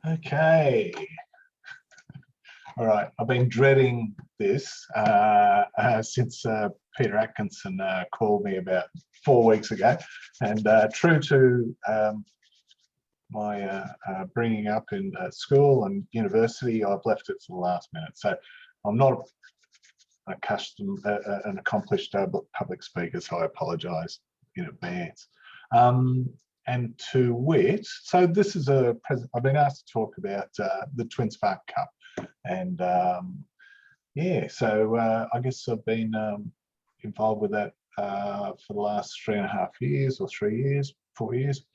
Okay. All right. I've been dreading this since Peter Atkinson called me about 4 weeks ago, and true to my bringing up in school and university, I've left it to the last minute. So I'm not an accomplished public speaker, so I apologise in advance. And to wit, so this is I've been asked to talk about the Twin Spark Cup, and yeah, so I guess I've been involved with that for the last 3.5 years or 3 years, 4 years.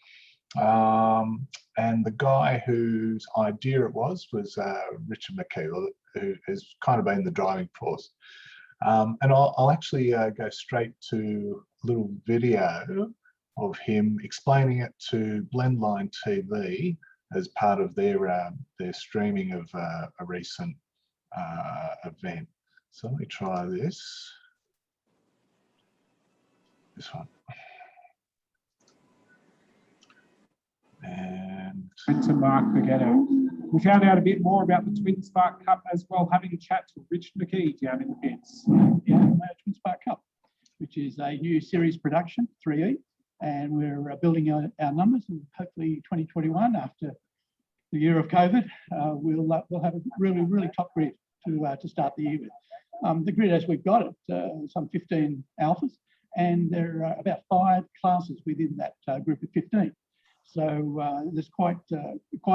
And the guy whose idea it was Richard McKee, who has kind of been the driving force. And I'll actually go straight to a little video of him explaining it to Blendline TV as part of their streaming of a recent event. So let me try this one. And to Mark Paghetto. We found out a bit more about the Twin Spark Cup as well, having a chat to Richard McKee down in the pits. Yeah, Twin Spark Cup, which is a new series production, 3E, and we're building our numbers, and hopefully 2021, after the year of COVID, we'll have a really top grid to start the year with. The grid as we've got it, some 15 alphas, and there are about 5 classes within that group of 15. So there's quite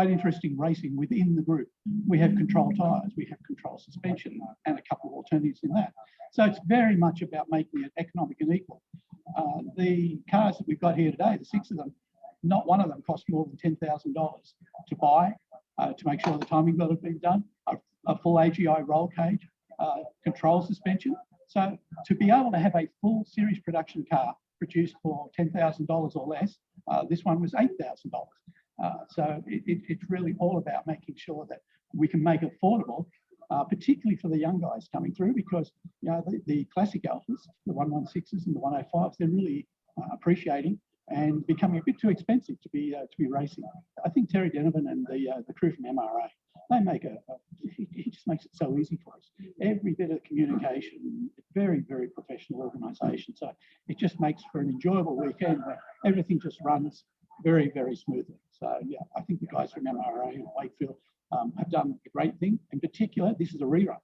interesting racing within the group. We have control tyres, we have control suspension, and a couple of alternatives in that. So it's very much about making it economic and equal. The cars that we've got here today, the 6 of them, not one of them cost more than $10,000 to buy, to make sure the timing belt has been done, a full AGI roll cage, control suspension. So to be able to have a full series production car produced for $10,000 or less, this one was $8,000. So it's really all about making sure that we can make it affordable, particularly for the young guys coming through, because you know the classic alphas, the 116s and the 105s, they're really appreciating and becoming a bit too expensive to be racing. I think Terry Denovan and the crew from MRA, they make it just makes it so easy for us. Every bit of communication, very professional organisation. So it just makes for an enjoyable weekend where everything just runs very smoothly. So yeah, I think the guys from MRA and Wakefield have done a great thing. In particular, this is a rerun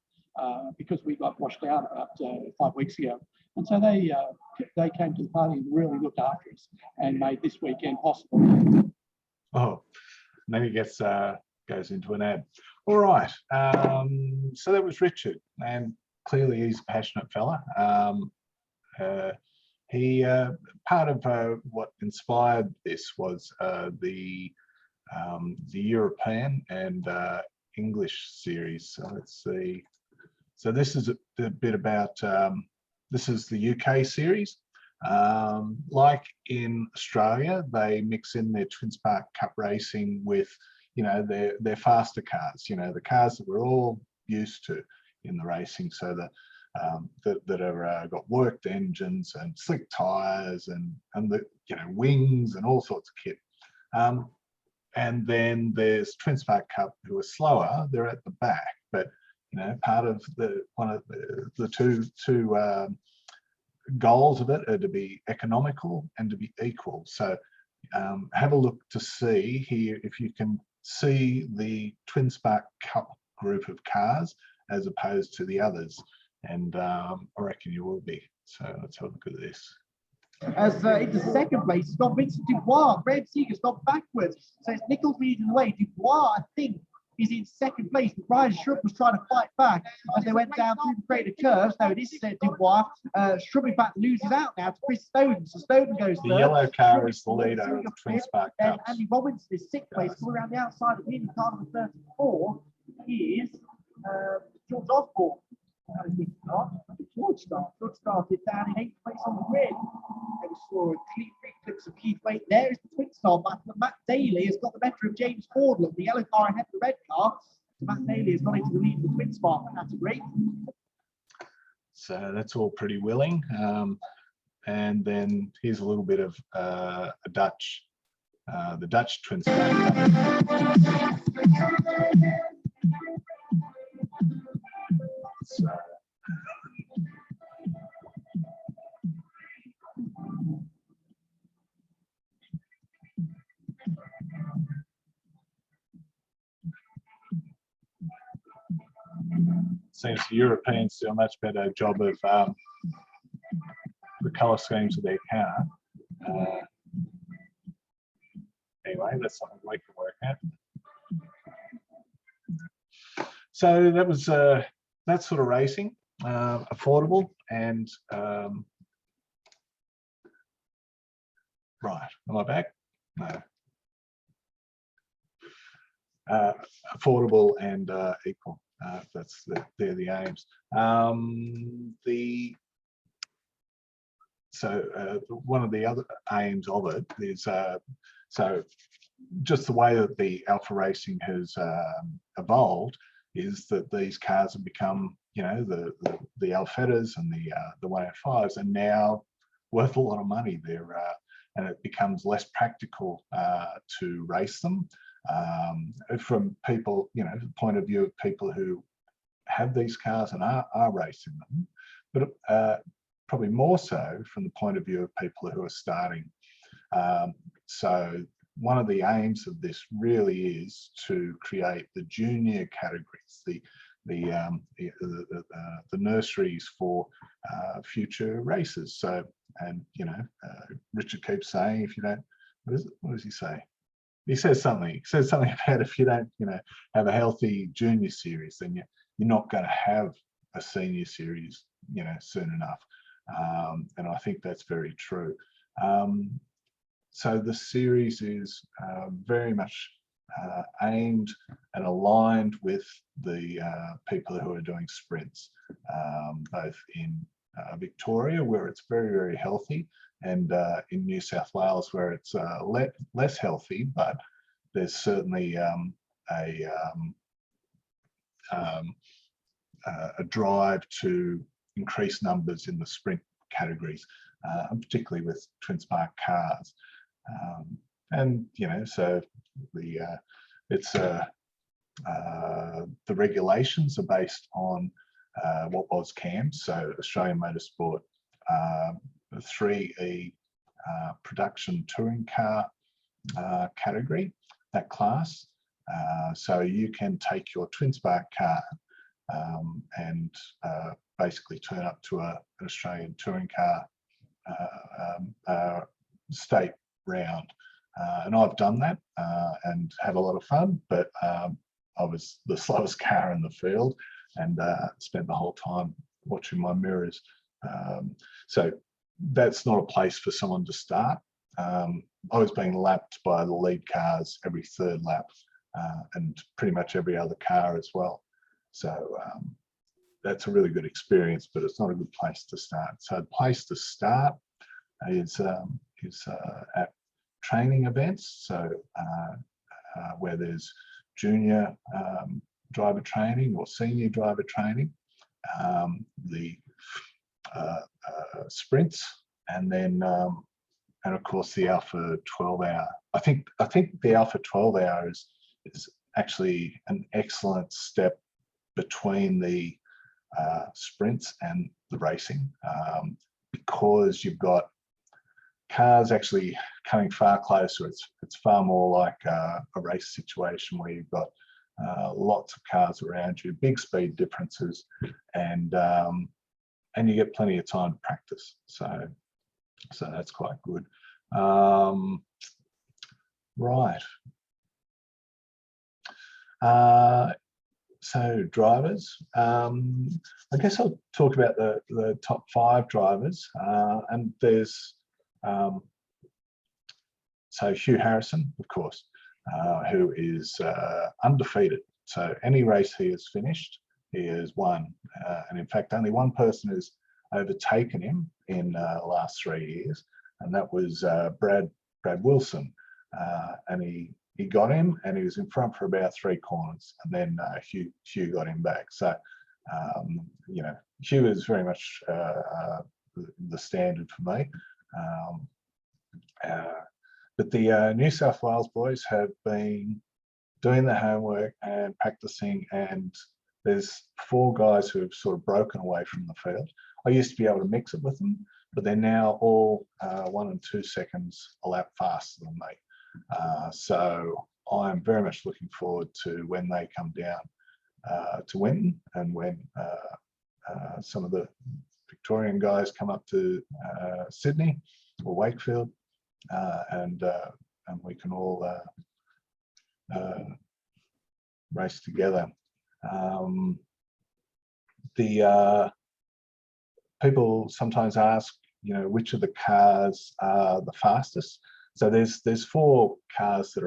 because we got washed out about 5 weeks ago. And so they came to the party and really looked after us and made this weekend possible. oh, maybe goes into an ad. All right, so that was Richard, and clearly he's a passionate fella. He part of what inspired this was the European and English series. So let's see. So this is a bit about this is the UK series. Like in Australia, they mix in their Twin Spark Cup racing with, you know, their faster cars, you know, the cars that we're all used to in the racing. So that have got worked engines and slick tires and the, you know, wings and all sorts of kit. And then there's Twin Spark Cup who are slower. They're at the back, but you know, part of one of the two goals of it are to be economical and to be equal. So have a look to see here if you can see the Twin Spark Cup group of cars as opposed to the others, and I reckon you will be. So let's have a look at this. As into second place, it's got Vincent Dubois. Graham Seeger's gone backwards, so it's Nichols leading the way. Dubois, I think, is in second place, but Brian Shrub was trying to fight back as they went down through the crater curves. No, it is Dubois. Shrub, in fact, loses out now to Chris Snowden. So Snowden goes third. The yellow car is the leader of the Twin Spark Cups. And Andy Robinson is sixth place. All around the outside of him, car number 34 is George Osborne. George started down in 8th place on the grid. And we saw a clean clips of Keith Waite. There is the Twin Star battle. Matt Daly has got the better of James Fordland. The yellow car ahead of the red car. So Matt Daly has gone into the lead of the Twin Spark category. So that's all pretty willing. And then here's a little bit of a Dutch the Dutch Twin Spark Cup. So, seems the Europeans do a much better job of the colour schemes of their car. Anyway, that's something we can work out. So that was that sort of racing, affordable and right. Am I back? No. Affordable and equal. They're the aims. One of the other aims of it is so just the way that the alpha racing has evolved is that these cars have become, you know, the Alfettas and the 105s are now worth a lot of money. And it becomes less practical to race them. From people, you know, the point of view of people who have these cars and are racing them, but probably more so from the point of view of people who are starting. So one of the aims of this really is to create the junior categories, the nurseries for future races. So, and you know, Richard keeps saying, if you don't, what does he say? He says something about if you don't, you know, have a healthy junior series, then you're not going to have a senior series, you know, soon enough. And I think that's very true. So the series is very much aimed and aligned with the people who are doing sprints, both in Victoria, where it's very, very healthy, and in New South Wales, where it's less healthy, but there's certainly a drive to increase numbers in the sprint categories, and particularly with twin spark cars. And you know, so the regulations are based on what was CAMS, so Australian Motorsport 3E production touring car category, that class. So you can take your twin spark car and basically turn up to an Australian touring car state round. And I've done that and had a lot of fun, but I was the slowest car in the field and spent the whole time watching my mirrors. So that's not a place for someone to start. I was being lapped by the lead cars every third lap and pretty much every other car as well. So that's a really good experience, but it's not a good place to start. So the place to start is at training events, so where there's junior driver training or senior driver training, the sprints, and then and of course the Alpha 12 hour. I think the Alpha 12 hour is actually an excellent step between the sprints and the racing, because you've got cars actually coming far closer. It's far more like a race situation where you've got lots of cars around you, big speed differences, and you get plenty of time to practice. So that's quite good. Right. So drivers, I guess I'll talk about the top 5 drivers, and there's so Hugh Harrison, of course, who is undefeated. So any race he has finished, he has won, and in fact only one person has overtaken him in the last 3 years, and that was Brad Wilson, and he got him, and he was in front for about 3 corners, and then Hugh got him back. So you know, Hugh is very much the standard for me. But the New South Wales boys have been doing the homework and practicing, and there's 4 guys who have sort of broken away from the field. I used to be able to mix it with them, but they're now all 1 and 2 seconds a lap faster than me. So I'm very much looking forward to when they come down to Winton, and when some of the Victorian guys come up to Sydney or Wakefield, and we can all race together. People sometimes ask, you know, which of the cars are the fastest. So there's 4 cars that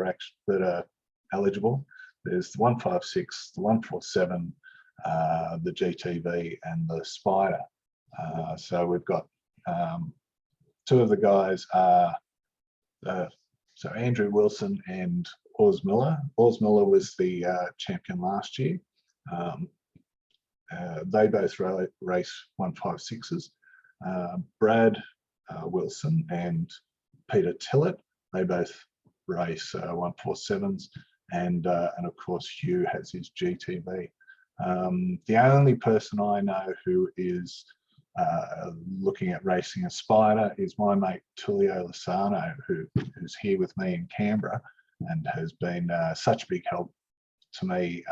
are eligible. There's the 156, the 147, the GTV, and the Spider. So we've got 2 of the guys are so Andrew Wilson and Oz Miller. Oz Miller was the champion last year. They both race 156s. Brad Wilson and Peter Tillett, they both race 147s, and of course Hugh has his GTV. The only person I know who is looking at racing a Spider is my mate Tullio Lozano, who's here with me in Canberra and has been such a big help to me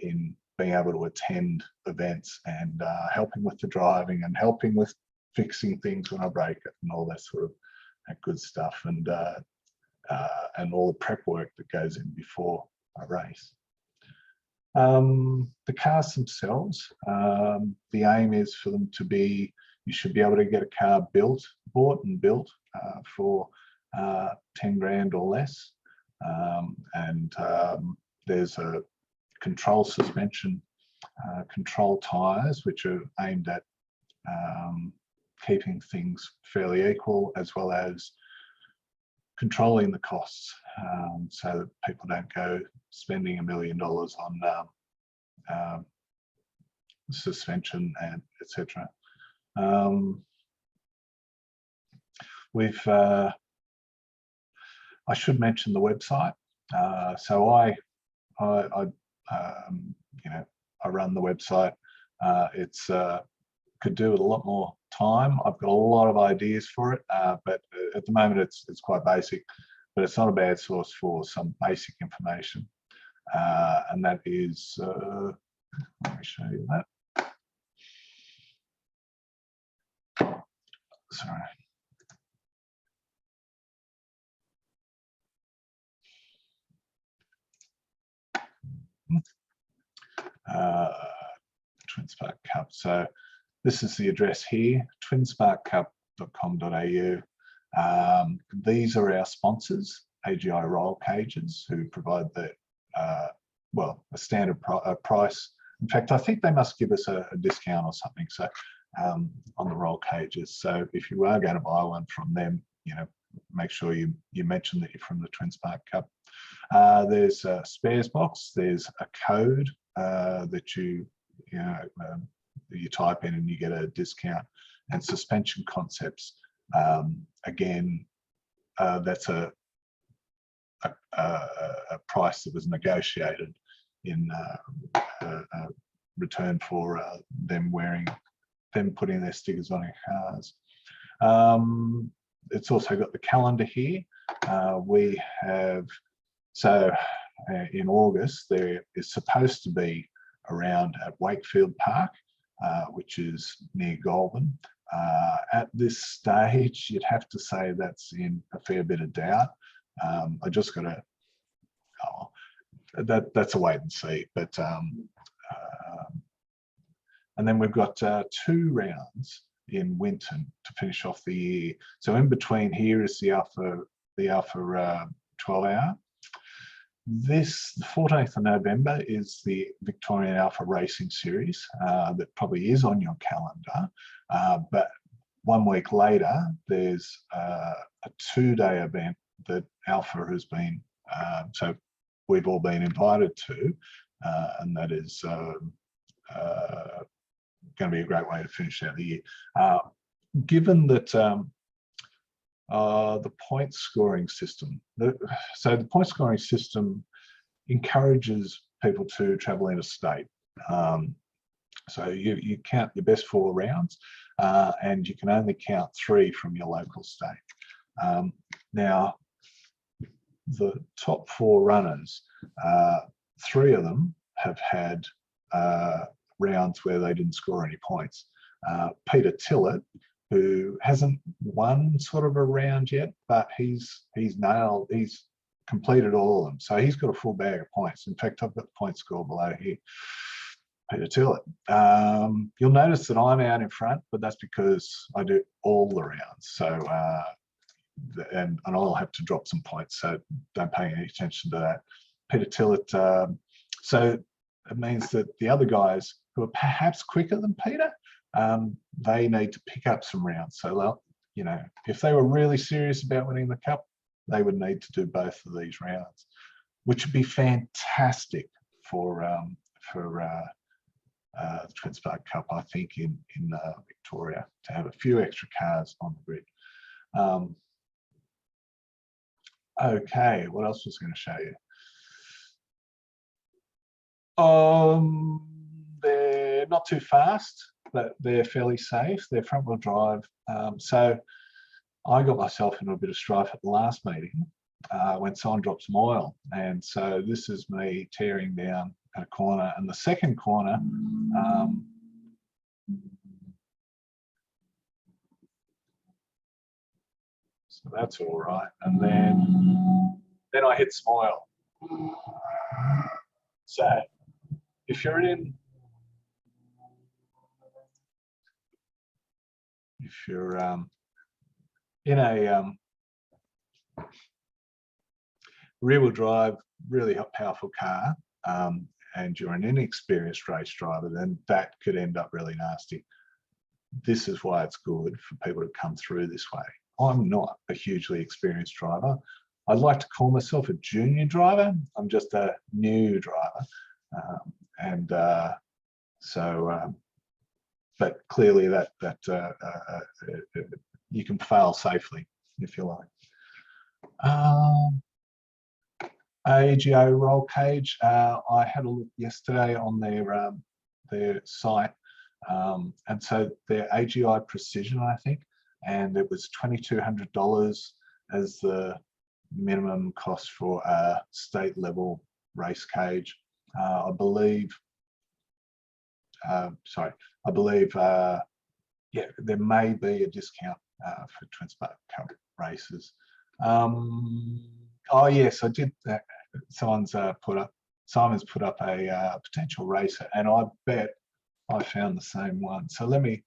in being able to attend events and helping with the driving and helping with fixing things when I break it and all that sort of good stuff, and all the prep work that goes in before a race. The cars themselves, the aim is for them to be, you should be able to get a car bought and built for 10 grand or less. There's a control suspension, control tyres, which are aimed at keeping things fairly equal, as well as controlling the costs, so that people don't go spending $1 million on suspension and etc. I should mention the website. So I run the website. It's could do with a lot more time. I've got a lot of ideas for it, but at the moment it's quite basic, but it's not a bad source for some basic information. And that is, let me show you that. Sorry. Twin Spark Cup. So this is the address here, twinsparkcup.com.au. These are our sponsors, AGI Roll Cages, who provide the well, a standard price. In fact, I think they must give us a discount or something. So on the roll cages. So if you are going to buy one from them, you know, make sure you mention that you're from the Twin Spark Cup. There's a spares box. There's a code that you type in and you get a discount. And Suspension Concepts, again, that's a price that was negotiated in return for them putting their stickers on our cars. It's also got the calendar here. We have, so in August, there is supposed to be around at Wakefield Park, which is near Goulburn. At this stage, you'd have to say that's in a fair bit of doubt. I just got to, that's a wait and see. But and then we've got 2 rounds in Winton to finish off the year. So in between here is the Alpha 12-hour. This, the 14th of November, is the Victorian Alpha Racing Series that probably is on your calendar. But 1 week later, there's a 2-day event that Alpha has been, so we've all been invited to, and that is going to be a great way to finish out the year. Given that The point scoring system. So the point scoring system encourages people to travel interstate. So you count your best 4 rounds, and you can only count 3 from your local state. Now, the top 4 runners, 3 of them have had rounds where they didn't score any points. Peter Tillett, who hasn't won sort of a round yet, but he's completed all of them. So he's got a full bag of points. In fact, I've got the point score below here. Peter Tillett. You'll notice that I'm out in front, but that's because I do all the rounds. So, and I'll have to drop some points, so don't pay any attention to that. Peter Tillett, so it means that the other guys who are perhaps quicker than Peter, they need to pick up some rounds. So, you know, if they were really serious about winning the cup, they would need to do both of these rounds, which would be fantastic for the Twin Spark Cup, I think, in Victoria, to have a few extra cars on the grid. Okay, what else was I going to show you? They're not too fast, but they're fairly safe. They're front-wheel drive. So I got myself into a bit of strife at the last meeting when someone dropped some oil. And so this is me tearing down a corner, and the second corner, so that's all right. And then I hit some oil. So if you're in a rear-wheel drive, really powerful car, and you're an inexperienced race driver, then that could end up really nasty. This is why it's good for people to come through this way. I'm not a hugely experienced driver. I'd like to call myself a junior driver. I'm just a new driver. But clearly that you can fail safely, if you like. AGO roll cage. I had a look yesterday on their site, and so their AGI Precision, I think, and it was $2,200 as the minimum cost for a state level race cage. I believe, yeah, there may be a discount for Twin Spark Cup races. Oh yes, I did. Simon's put up a potential racer, and I bet I found the same one. So let me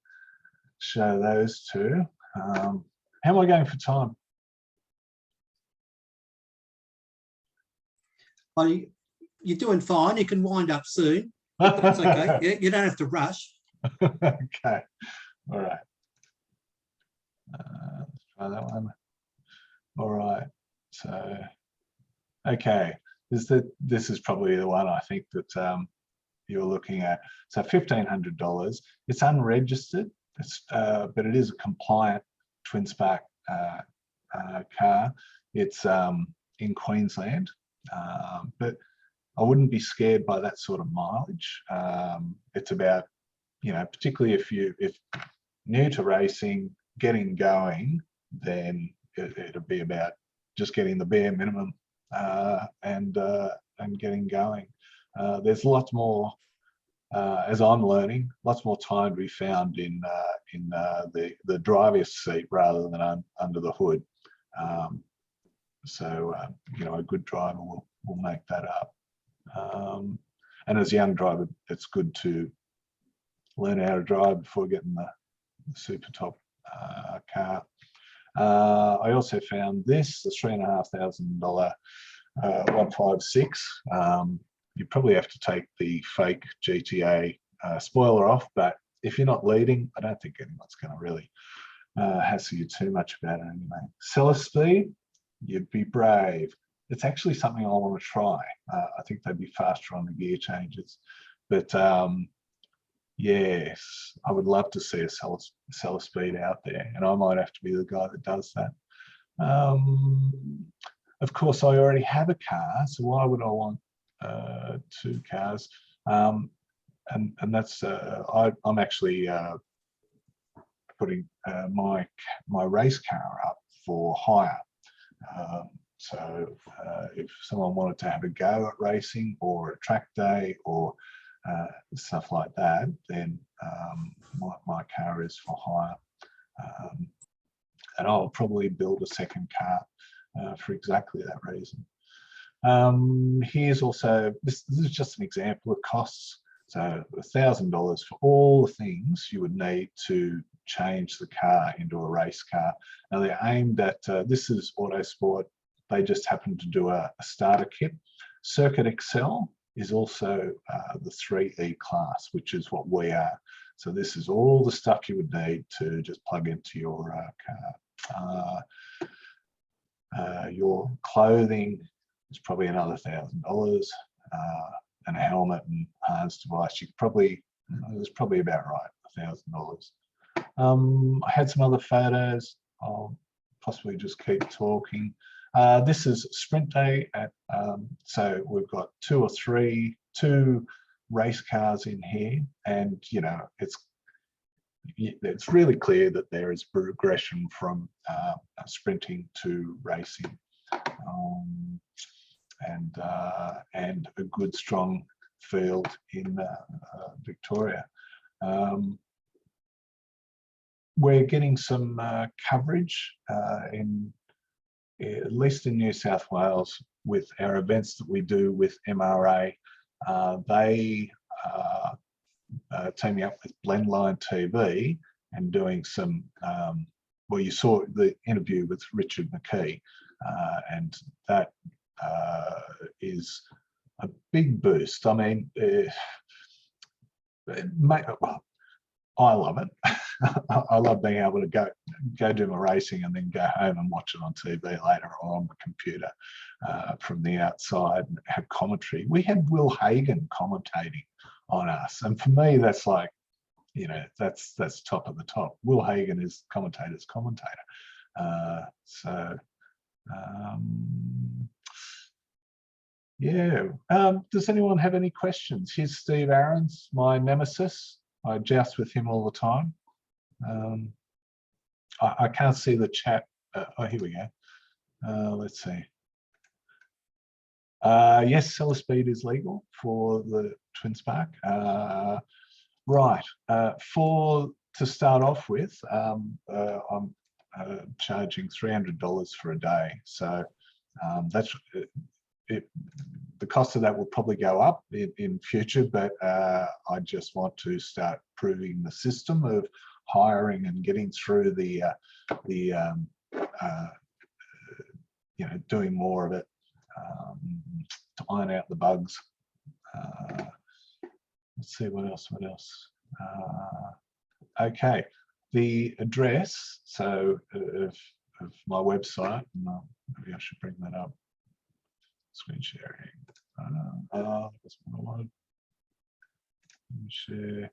show those two. How am I going for time? Well, you're doing fine. You can wind up soon. That's okay. You don't have to rush. Okay. All right. Let's try that one. All right. So, okay. This is probably the one I think that you're looking at. So $1,500. It's unregistered. But it is a compliant Twin Spark car. It's in Queensland, but I wouldn't be scared by that sort of mileage. It's about, you know, particularly if new to racing, getting going, then it'll be about just getting the bare minimum and getting going. There's lots more. As I'm learning, lots more time to be found in the driver's seat rather than under the hood. You know, a good driver will make that up. And as a young driver, it's good to learn how to drive before getting the super top car. I also found this, the $3,500 156. You probably have to take the fake GTA spoiler off, but if you're not leading, I don't think anyone's going to really hassle you too much about it anyway. Seller speed, you'd be brave. It's actually something I want to try. I think they'd be faster on the gear changes, but yes, I would love to see a seller speed out there, and I might have to be the guy that does that. Of course, I already have a car, so why would I want 2 cars? And that's I'm actually putting my race car up for hire. So if someone wanted to have a go at racing or a track day or stuff like that, then my car is for hire. And I'll probably build a second car for exactly that reason. Here's also, this is just an example of costs. So $1,000 for all the things you would need to change the car into a race car. Now they're aimed at, this is Autosport. They just happen to do a starter kit. Circuit Excel is also the 3E class, which is what we are. So this is all the stuff you would need to just plug into your car. Your clothing is probably another $1,000, and a helmet and harness device. You could probably, it was probably about right, $1,000. I had some other photos. I'll possibly just keep talking. This is sprint day at, so we've got 2 or 3 race cars in here, and you know it's really clear that there is progression from sprinting to racing, and a good strong field in Victoria. We're getting some coverage in at least in New South Wales with our events that we do with MRA. They teaming up with Blendline TV and doing some, well, you saw the interview with Richard McKee, and that is a big boost. I mean, well, I love it. I love being able to go do my racing and then go home and watch it on TV later or on the computer from the outside and have commentary. We had Will Hagen commentating on us, and for me, that's like, you know, that's top of the top. Will Hagen is commentator's commentator. Yeah. Does anyone have any questions? Here's Steve Aarons, my nemesis. I joust with him all the time. I can't see the chat. Oh, here we go. Let's see. Yes, seller speed is legal for the Twin Spark. Right. To start off with, I'm charging $300 for a day. So that's it. The cost of that will probably go up in future, but I just want to start proving the system of hiring and getting through the you know, doing more of it to iron out the bugs. Let's see what else. Okay, the address of my website. Maybe I should bring that up. Screen sharing. That's what I wanted. Let me share.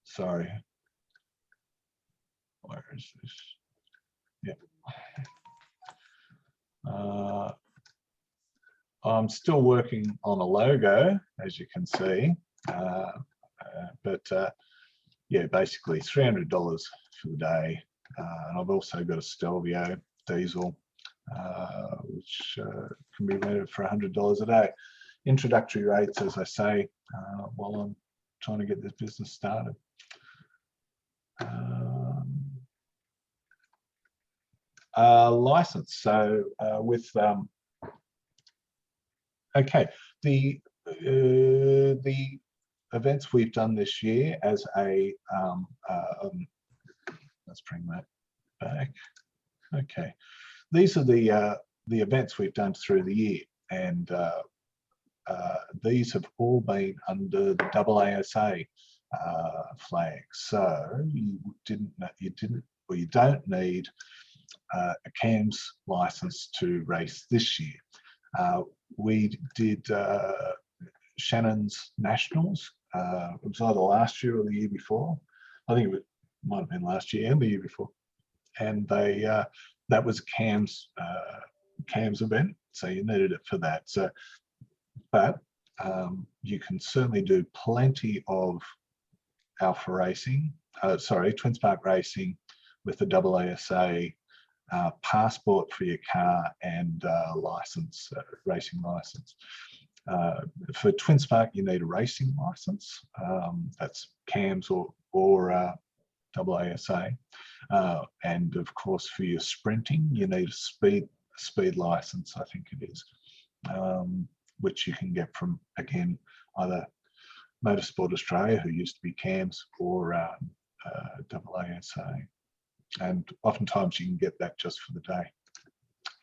Sorry. Where is this? Yep. I'm still working on a logo, as you can see, but yeah, basically $300 for the day. And I've also got a Stelvio diesel, which can be rented for $100 a day. Introductory rates, as I say, while I'm trying to get this business started. License. So with okay, the events we've done this year as a let's bring that back. Okay, these are the events we've done through the year, and these have all been under the AASA flag. So you don't need a CAMS license to race this year. We did Shannon's Nationals. It was either last year or the year before. I think it might have been last year and the year before. and they that was CAM's event, so you needed it for that. So, but you can certainly do plenty of alpha racing, twin spark racing with the AASA passport for your car and license, racing license. For twin spark, you need a racing license. That's CAMS or AASA, and of course for your sprinting, you need a speed license, I think it is, which you can get from, again, either Motorsport Australia, who used to be CAMS, or AASA. And oftentimes you can get that just for the day,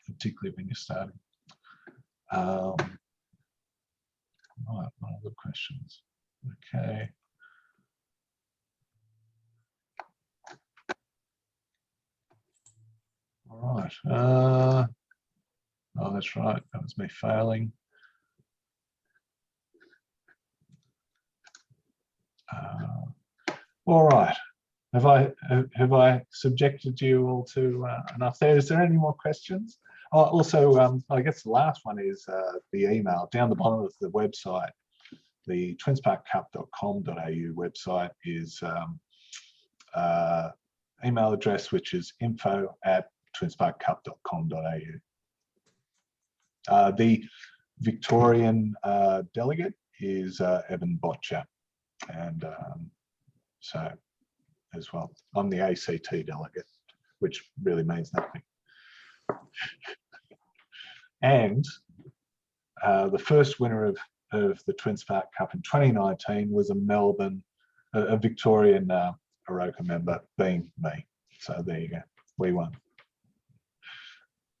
particularly when you're starting. Right, one of the questions. Okay. All right. Oh, that's right. That was me failing. All right. Have I subjected you all to enough there? Is there any more questions? Oh, also, I guess the last one is the email down the bottom of the website. The twinsparkcup.com.au website is email address, which is info@twinsparkcup.com.au. The Victorian delegate is Evan Botcher, and so as well, I'm the ACT delegate, which really means nothing. And the first winner of the Twin Spark Cup in 2019 was a Victorian AROCA member, being me. So there you go, we won.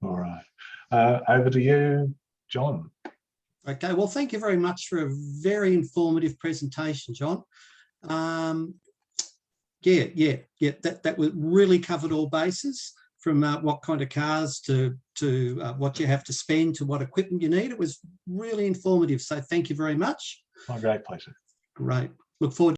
All right, over to you, John. Okay, well, thank you very much for a very informative presentation, John. That really covered all bases, from what kind of cars to what you have to spend to what equipment you need. It was really informative. So thank you very much. My great pleasure. Great. Look forward